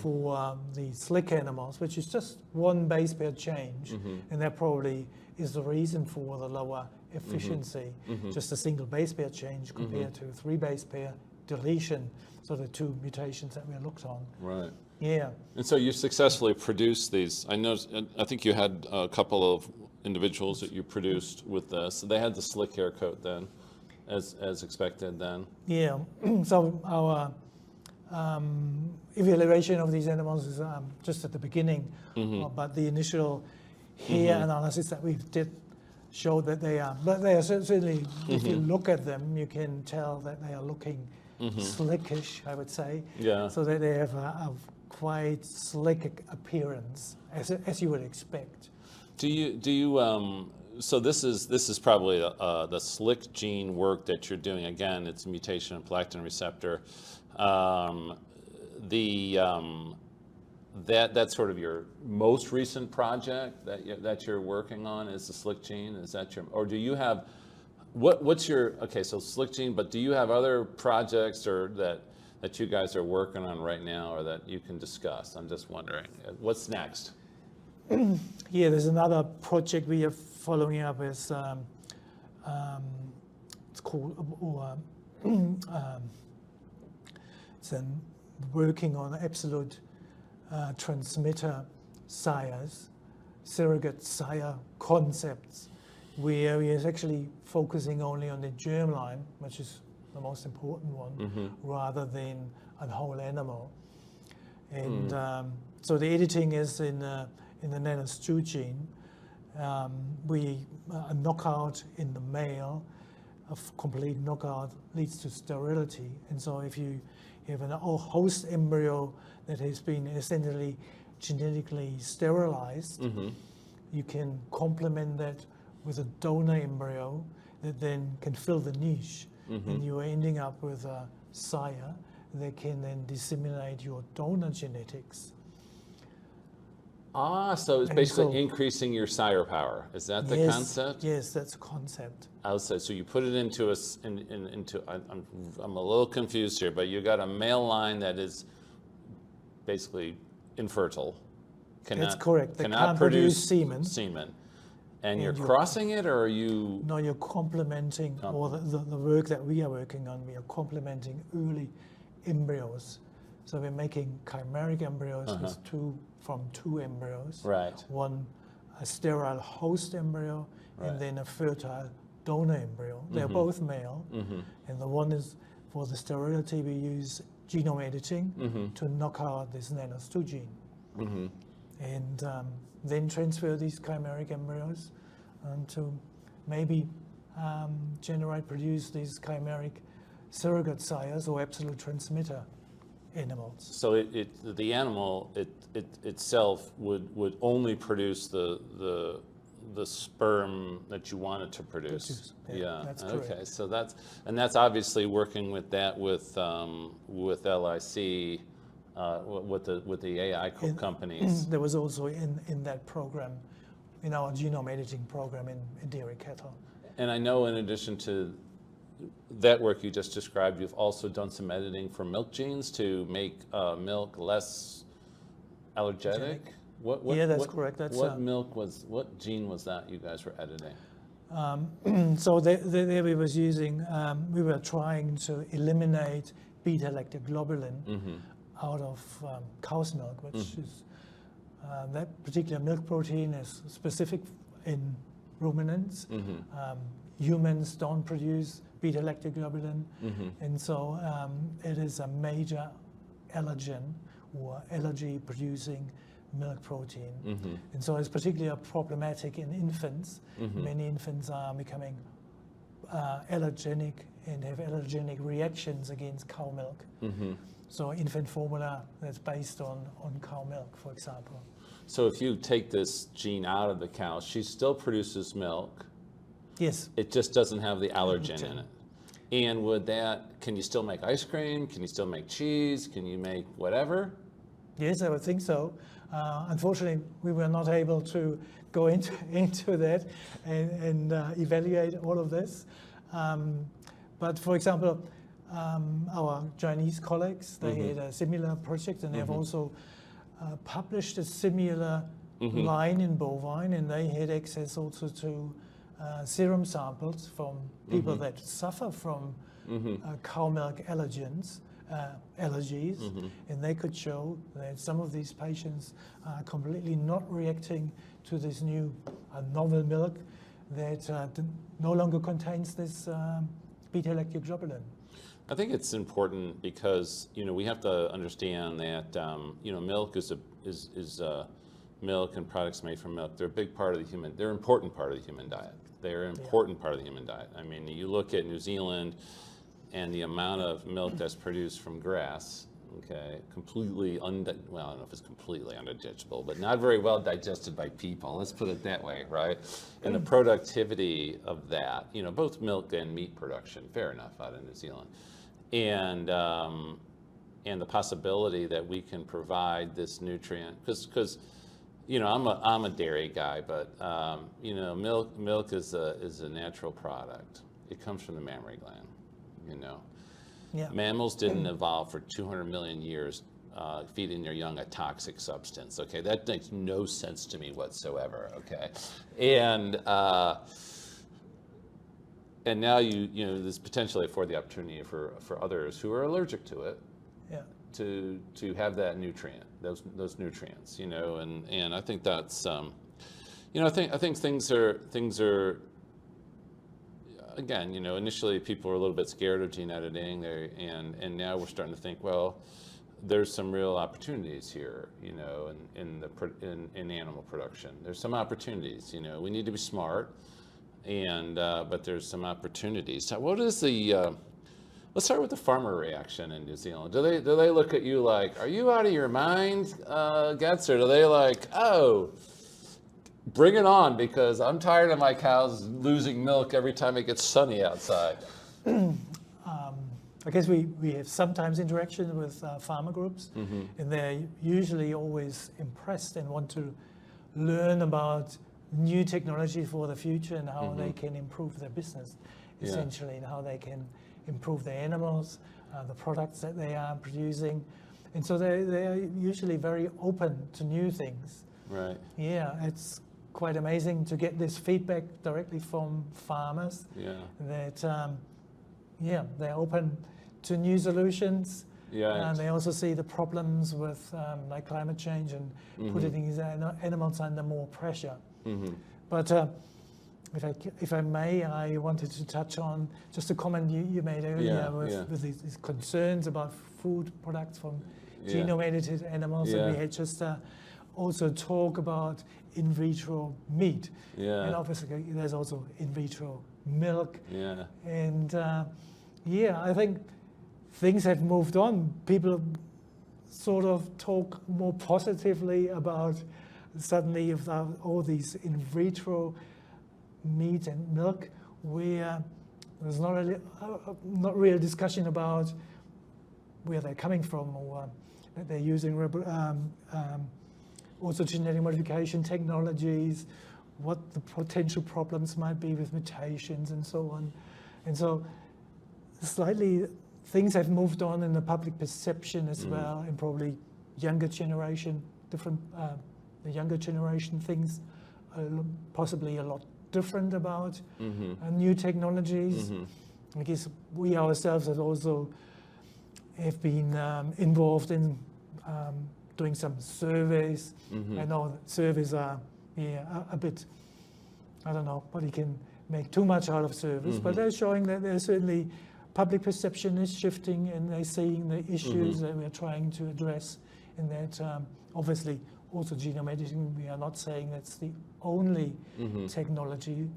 for the SLIC animals, which is just one base pair change, and that probably is the reason for the lower efficiency, just a single base pair change compared to 3 base pair deletion, so the 2 mutations that we looked on. Right. Yeah. And so you successfully produced these. I think you had a couple of individuals that you produced with this. So they had the SLIC hair coat then, as expected then. Yeah. So our evaluation of these animals is just at the beginning, but the initial hair analysis that we did showed that they are, but they are certainly, if you look at them, you can tell that they are looking slickish, I would say. Yeah. So that they have a quite slick appearance, as you would expect. Do you so this is probably the SLIC gene work that you're doing. Again, it's mutation in prolactin receptor. That's sort of your most recent project that you're working on is the SLIC gene. Is that or do you have what's your so SLIC gene? But do you have other projects or that you guys are working on right now, or that you can discuss? I'm just wondering what's next. Yeah, there's another project we are following up. It's called it's working on absolute transmitter sires, surrogate sire concepts, where we are actually focusing only on the germline, which is the most important one, rather than a whole animal. And so the editing is in the NanoStew gene. A knockout in the male, a complete knockout leads to sterility. And so if you have a host embryo that has been essentially genetically sterilized, you can complement that with a donor embryo that then can fill the niche. And you are ending up with a sire that can then disseminate your donor genetics. So it's basically increasing your sire power. Is that the concept? Yes, that's a concept. So you put it into I'm a little confused here, but you got a male line that is basically infertile. That's correct. They Cannot can't produce semen. And you're crossing it, or are you? No, you're complementing, or the work that we are working on, we are complementing early embryos. So we're making chimeric embryos from 2 embryos. Right. One a sterile host embryo Right. and then a fertile donor embryo. They're both male, and the one is for the sterility. We use genome editing to knock out this NANOS2 gene, and then transfer these chimeric embryos to maybe produce these chimeric surrogate sires or absolute transmitter animals. So the animal itself would only produce the sperm that you want it to produce. Yeah, that's correct. Okay, so that's obviously working with that with LIC, with the AI companies. There was also in that program, in our genome editing program in dairy cattle. And I know in addition to that work you just described, you've also done some editing for milk genes to make milk less allergenic. That's correct. What gene was that you guys were editing? So there we were trying to eliminate beta-lactoglobulin out of cow's milk, which is that particular milk protein is specific in ruminants. Humans don't produce beta-lactoglobulin, and so it is a major allergen or allergy-producing milk protein. And so it's particularly problematic in infants. Many infants are becoming allergenic and have allergenic reactions against cow milk. So infant formula that's based on cow milk, for example. So if you take this gene out of the cow, she still produces milk. Yes. It just doesn't have the allergen in it. And can you still make ice cream? Can you still make cheese? Can you make whatever? Yes, I would think so. Unfortunately, we were not able to go into that and evaluate all of this. But for example, our Chinese colleagues, they had a similar project, and they have also published a similar line in bovine, and they had access also to serum samples from people that suffer from cow milk allergies, and they could show that some of these patients are completely not reacting to this new novel milk that no longer contains this beta-lactoglobulin. I think it's important because we have to understand that milk is milk and products made from milk. They're a big part of the human. They're an important part of the human diet. They're an important part of the human diet. I mean, you look at New Zealand and the amount of milk that's produced from grass. Okay, completely well, I don't know if it's completely undigestible, but not very well digested by people. Let's put it that way, right? And the productivity of that, both milk and meat production, fair enough, out of New Zealand, and the possibility that we can provide this nutrient, because I'm a dairy guy, but milk is a natural product. It comes from the mammary gland. Yeah. Mammals didn't evolve for 200 million years feeding their young a toxic substance. Okay, that makes no sense to me whatsoever. Okay, and now there's potentially afford the opportunity for others who are allergic to it, to have that nutrient, those nutrients. And I think that's I think things are. Again, initially people were a little bit scared of gene editing, and now we're starting to think, well, there's some real opportunities here, in animal production. There's some opportunities, we need to be smart, but there's some opportunities. So what is let's start with the farmer reaction in New Zealand. Do they look at you like, are you out of your mind, Goetz, or do they like, oh, bring it on, because I'm tired of my cows losing milk every time it gets sunny outside? I guess we have sometimes interaction with farmer groups, and they're usually always impressed and want to learn about new technology for the future and how they can improve their business, essentially, and how they can improve their animals, the products that they are producing. And so they're usually very open to new things. Right. Yeah, it's quite amazing to get this feedback directly from farmers. That they're open to new solutions. And they also see the problems with like climate change and putting these animals under more pressure. But if I may, I wanted to touch on just a comment you made earlier with these concerns about food products from genome-edited animals, and we had just also talk about in vitro meat, and obviously there's also in vitro milk, and I think things have moved on. People sort of talk more positively about suddenly about all these in vitro meat and milk, where there's not real discussion about where they're coming from, or that they're using also genetic modification technologies, what the potential problems might be with mutations and so on. And so slightly things have moved on in the public perception as well, and probably younger generation, the younger generation thinks possibly a lot different about new technologies. I guess we ourselves have been involved in doing some surveys. I know surveys are a bit, I don't know, but you can make too much out of surveys, but they're showing that there's certainly public perception is shifting, and they're seeing the issues that we're trying to address, and that obviously also genome editing, we are not saying that's the only technology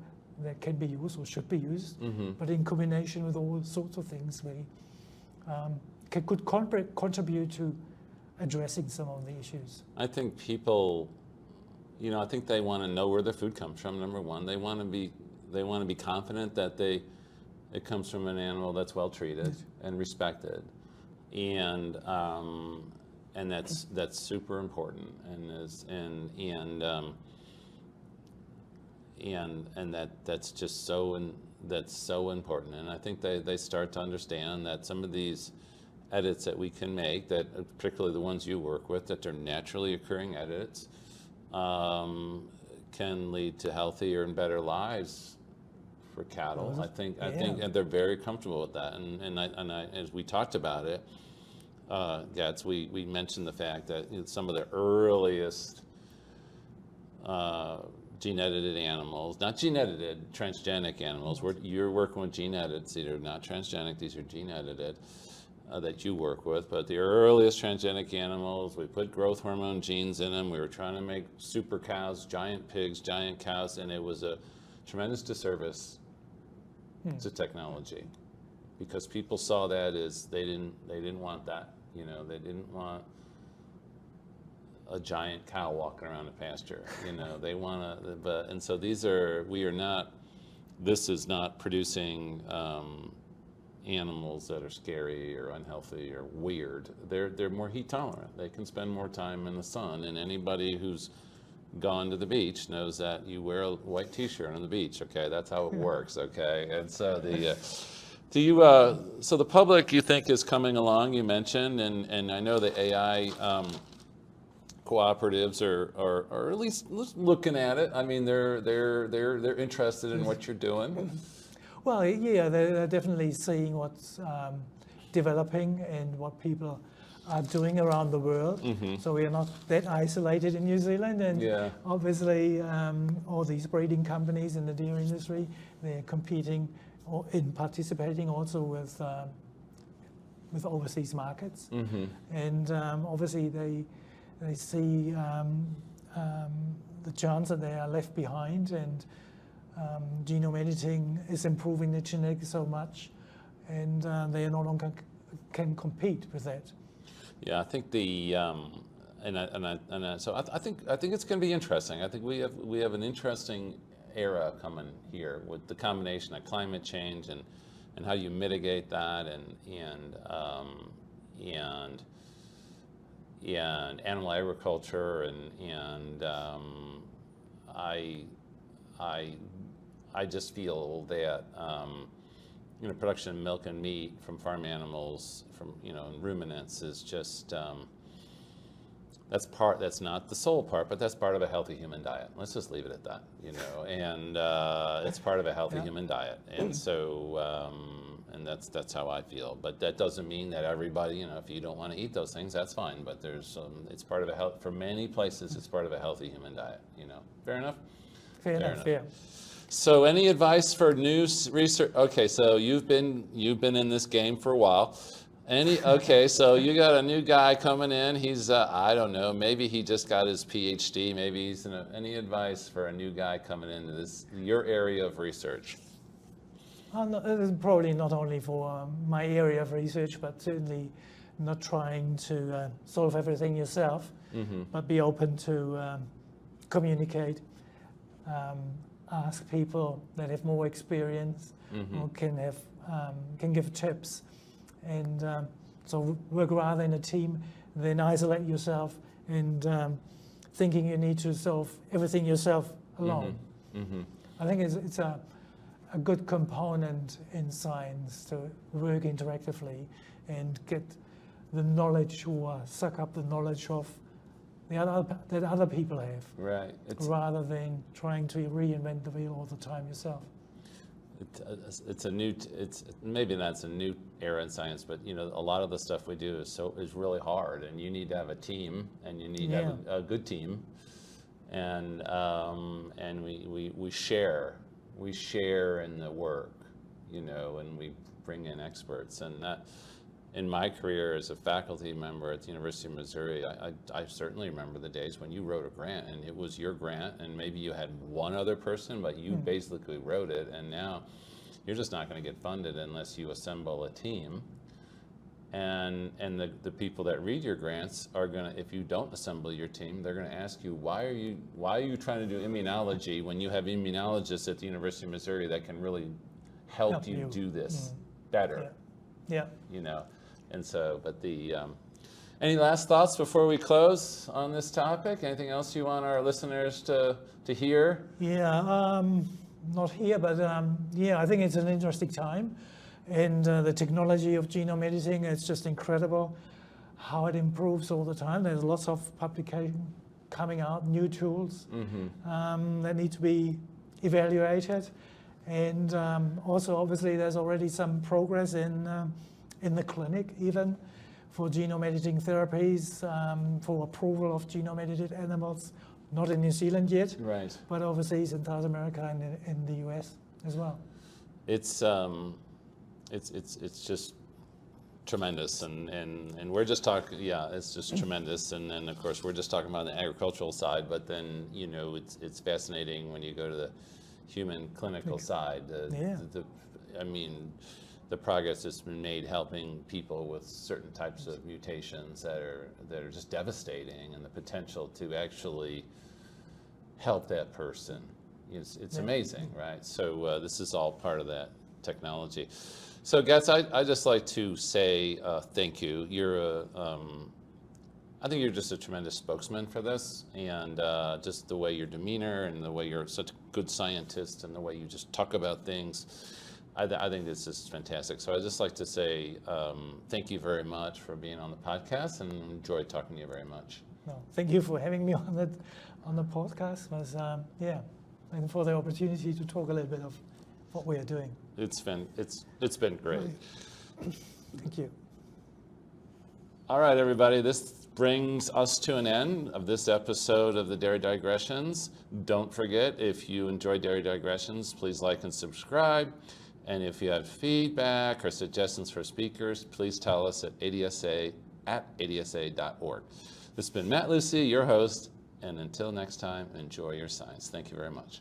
that can be used or should be used, but in combination with all sorts of things, we could contribute to addressing some of the issues. I think people, I think they want to know where their food comes from. Number one, they want to be confident that it comes from an animal that's well treated and respected, and that's super important, and that's just so important. And I think they start to understand that some of these edits that we can make, that particularly the ones you work with, that are naturally occurring edits, can lead to healthier and better lives for cattle. I think, and they're very comfortable with that. And I, as we talked about it, Goetz, we mentioned the fact that some of the earliest gene-edited animals, not gene-edited, transgenic animals, you're working with gene-edited, these are not transgenic, these are gene-edited, that you work with, but the earliest transgenic animals, we put growth hormone genes in them, we were trying to make super cows, giant pigs, giant cows, and it was a tremendous disservice to technology, because people saw that as they didn't want that, they didn't want a giant cow walking around a pasture, they want to, and so this is not producing animals that are scary or unhealthy or weird. They're more heat tolerant. They can spend more time in the sun, and anybody who's gone to the beach knows that you wear a white t-shirt on the beach, okay? That's how it works, okay? And so so the public, you think, is coming along, you mentioned, and I know the AI cooperatives are at least looking at it. I mean, they're interested in what you're doing. Well, yeah, they're definitely seeing what's developing and what people are doing around the world. So we are not that isolated in New Zealand, and obviously all these breeding companies in the dairy industry, they're competing or in participating also with overseas markets, and obviously they see the chance that they are left behind, and genome editing is improving the genetics so much, and they no longer can compete with that. Yeah, I think so I think it's going to be interesting. I think we have an interesting era coming here with the combination of climate change and how you mitigate that, and animal agriculture, and I just feel that production of milk and meat from farm animals, from and ruminants, is just that's not the sole part, but that's part of a healthy human diet. Let's just leave it at that, and it's part of a healthy human diet, and so and that's how I feel. But that doesn't mean that everybody, if you don't want to eat those things, that's fine. But there's it's part of a health, for many places, it's part of a healthy human diet. Fair enough. Fair enough. Yeah. So any advice for new research? Okay, so you've been in this game for a while. Okay, so you got a new guy coming in. He's I don't know, maybe he just got his PhD. Maybe he's any advice for a new guy coming into your area of research? Probably not only for my area of research, but certainly not trying to solve everything yourself, but be open to communicate, ask people that have more experience or can give tips, and so work rather in a team than isolate yourself and thinking you need to solve everything yourself alone. I think it's a good component in science to work interactively and get the knowledge or suck up the knowledge of that other people have. Right. Rather than trying to reinvent the wheel all the time yourself. Maybe that's a new era in science, but a lot of the stuff we do is really hard, and you need to have a team, and you need to have a good team, and we share in the work, and we bring in experts. And that, in my career as a faculty member at the University of Missouri, I certainly remember the days when you wrote a grant and it was your grant, and maybe you had one other person, but you basically wrote it. And now you're just not going to get funded unless you assemble a team. And the people that read your grants are going to, if you don't assemble your team, they're going to ask you, why are you trying to do immunology when you have immunologists at the University of Missouri that can really help you do this better? Yeah. And so, but any last thoughts before we close on this topic? Anything else you want our listeners to hear? Yeah, not here, but I think it's an interesting time. And the technology of genome editing, it's just incredible how it improves all the time. There's lots of publication coming out, new tools that need to be evaluated. And also, obviously, there's already some progress in the clinic, even for genome editing therapies, for approval of genome edited animals, not in New Zealand yet, right? But overseas in South America and in the US as well. It's just tremendous, and we're just talking. Yeah, it's just tremendous, and then of course we're just talking about the agricultural side, but then it's fascinating when you go to the human clinical side. The progress that's been made helping people with certain types of mutations that are just devastating, and the potential to actually help that person. It's amazing, right? So this is all part of that technology. So Goetz, I just like to say thank you. I think you're just a tremendous spokesman for this, and just the way your demeanor and the way you're such a good scientist and the way you just talk about things. I think this is fantastic. So I'd just like to say thank you very much for being on the podcast, and enjoyed talking to you very much. No, thank you for having me on the podcast. And for the opportunity to talk a little bit of what we are doing. It's been great. Thank you. All right, everybody. This brings us to an end of this episode of the Dairy Digressions. Don't forget, if you enjoy Dairy Digressions, please like and subscribe. And if you have feedback or suggestions for speakers, please tell us at adsa@adsa.org. This has been Matt Lucy, your host, and until next time, enjoy your science. Thank you very much.